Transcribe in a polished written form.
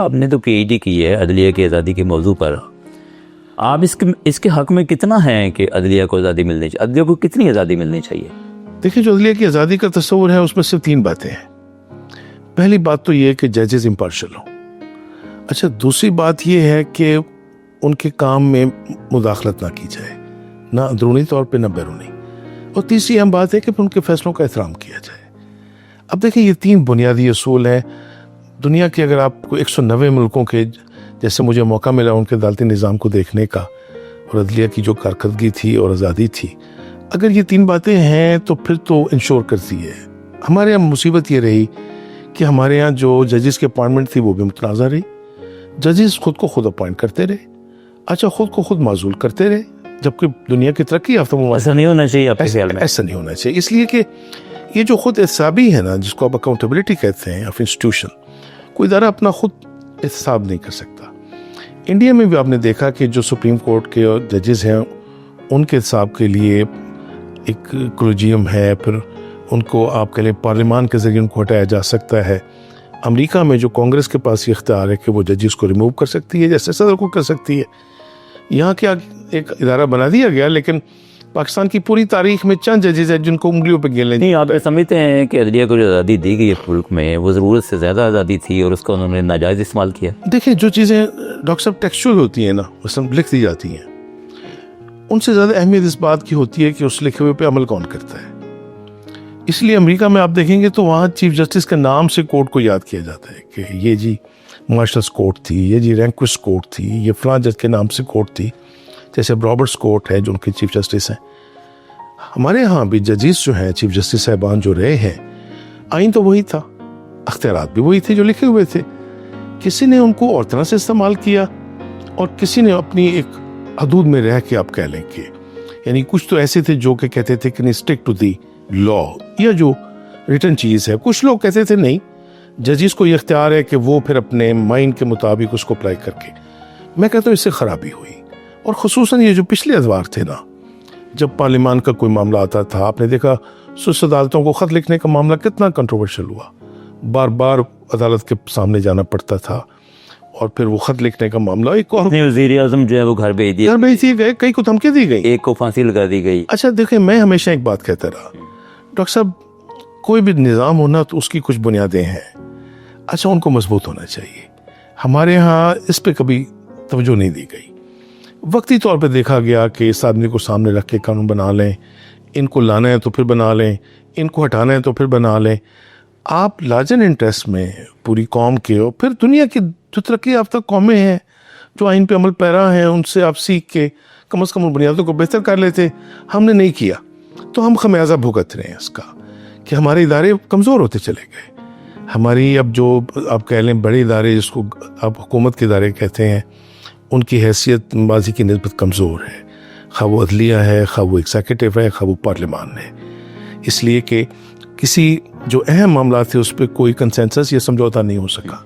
आपने तो पीएचडी की है अदलिया की आज़ादी के मौजू पर। आप इसके हक़ में कितना हैं कि अदलिया को आज़ादी मिलनी चाहिए, अदलिया को कितनी आज़ादी मिलनी चाहिए? देखिए, जो अदलिया की आज़ादी का तस्वुर है उसमें सिर्फ 3 बातें हैं। पहली बात तो ये है कि जजेस इम्पार्शल हों। अच्छा, दूसरी बात ये है कि उनके काम में मुदाखलत ना की जाए, ना अंदरूनी तौर पे ना बैरूनी। और तीसरी अहम बात है कि उनके फैसलों का एहतराम किया जाए। अब देखिए, ये 3 बुनियादी असूल हैं। दुनिया के अगर आपको 190 मुल्कों के, जैसे मुझे मौका मिला उनके अदालती निज़ाम को देखने का और अदलिया की जो कारकर्दगी थी और आज़ादी थी, अगर ये 3 बातें हैं तो फिर तो इंश्योर करती है। हमारे यहाँ मुसीबत ये रही कि हमारे यहाँ जो जजेस की अपॉइंटमेंट थी वो भी मुतनाज़ा रही। जजेस खुद को खुद अपॉइंट करते रहे, अच्छा खुद को खुद माजूल करते रहे, जबकि दुनिया की तरक्की याफ्ता ऐसा नहीं होना चाहिए आपके ख्याल में? ऐसा नहीं होना चाहिए, इसलिए कि ये जो खुद एहतसाबी है ना, जिसको आप अकाउंटेबिलिटी कहते हैं ऑफ इंस्टीट्यूशन, कोई इदारा अपना खुद एहतसाब नहीं कर सकता। इंडिया में भी आपने देखा कि जो सुप्रीम कोर्ट के जजेस हैं उनके हिसाब के लिए एक कोलिजियम है, फिर उनको आप कह लें पार्लियामान के जरिए उनको हटाया जा सकता है। अमेरिका में जो कांग्रेस के पास ये इख्तियार है कि वो जजेस को रिमूव कर सकती है, जैसे सदर को कर सकती है। यहाँ क्या एक इदारा बना दिया गया, लेकिन पाकिस्तान की पूरी तारीख में चंद जजेस हैं जिनको उंगलियों पे गिन लें। नहीं, आप समझते हैं कि अदलिया को जो आज़ादी दी गई है मुल्क में, वो ज़रूरत से ज़्यादा आज़ादी थी और उसका उन्होंने नाजायज़ इस्तेमाल किया? देखिए, जो चीज़ें डॉक्टर साहब टेक्सचुअल होती हैं ना, वैसे लिख दी जाती हैं, उनसे ज़्यादा अहमियत इस बात की होती है कि उस लिखे हुए पे अमल कौन करता है। इसलिए अमेरिका में आप देखेंगे तो वहाँ चीफ जस्टिस के नाम से कोर्ट को याद किया जाता है कि ये जी मार्शल्स कोर्ट थी, ये जी रैंक्विस्ट कोर्ट थी, ये फलां जज के नाम से कोर्ट थी। जैसे रॉबर्ट्स कोर्ट है जो उनके चीफ जस्टिस हैं। हमारे यहाँ भी जजेस जो हैं, चीफ जस्टिस साहिबान जो रहे हैं, आइन तो वही था, अख्तियारात भी वही थे जो लिखे हुए थे। किसी ने उनको और तरह से इस्तेमाल किया और किसी ने अपनी एक हदूद में रह के आप कह लें कि, यानी कुछ तो ऐसे थे जो कि कहते थे कि नहीं, स्टिक टू दी लॉ, या जो रिटन चीज़ है। कुछ लोग कहते थे नहीं, जजेस को ये इख्तियार है कि वो फिर अपने माइंड के मुताबिक उसको अप्लाई करके। मैं कहता हूँ इससे खराबी हुई। और ख़ुसूसन ये जो पिछले अदवार थे ना, जब पार्लियामान का कोई मामला आता था, आपने देखा सुस्त अदालतों को ख़त लिखने का मामला कितना कंट्रोवर्शियल हुआ, बार बार अदालत के सामने जाना पड़ता था। और फिर वो ख़त लिखने का मामला, एक और वज़ीर-ए-आज़म जो है वो घर भेज दिए गए, कई को धमकी दी गई, एक को फांसी लगा दी गई। अच्छा देखिए, मैं हमेशा एक बात कहता रहा, डॉक्टर साहब, कोई भी निज़ाम होना तो उसकी कुछ बुनियादें हैं, अच्छा उनको मजबूत होना चाहिए। हमारे यहाँ इस पे कभी तवज्जो नहीं दी गई। वक्ती तौर पे देखा गया कि इस आदमी को सामने रख के कानून बना लें, इनको लाना है तो फिर बना लें, इनको हटाना है तो फिर बना लें। आप लार्जर इंटरेस्ट में पूरी कौम के हो, फिर दुनिया की जो तरक्की याफ्ता कौमें हैं जो आइन पे अमल पैरा हैं, उनसे आप सीख के कम से कम उन बुनियादों को बेहतर कर लेते। हमने नहीं किया तो हम खमियाजा भुगत रहे हैं इसका कि हमारे इदारे कमज़ोर होते चले गए। हमारी अब जो आप कह लें बड़े इदारे, जिसको आप हुकूमत के इदारे कहते हैं, उनकी हैसियत माजी की निस्बत कमज़ोर है। खा वो अदलिया है, खा वो एग्जीक्यूटिव है, खा वो पार्लियामान है। इसलिए कि किसी जो अहम मामला थे उस पर कोई कंसेंसस या समझौता नहीं हो सका।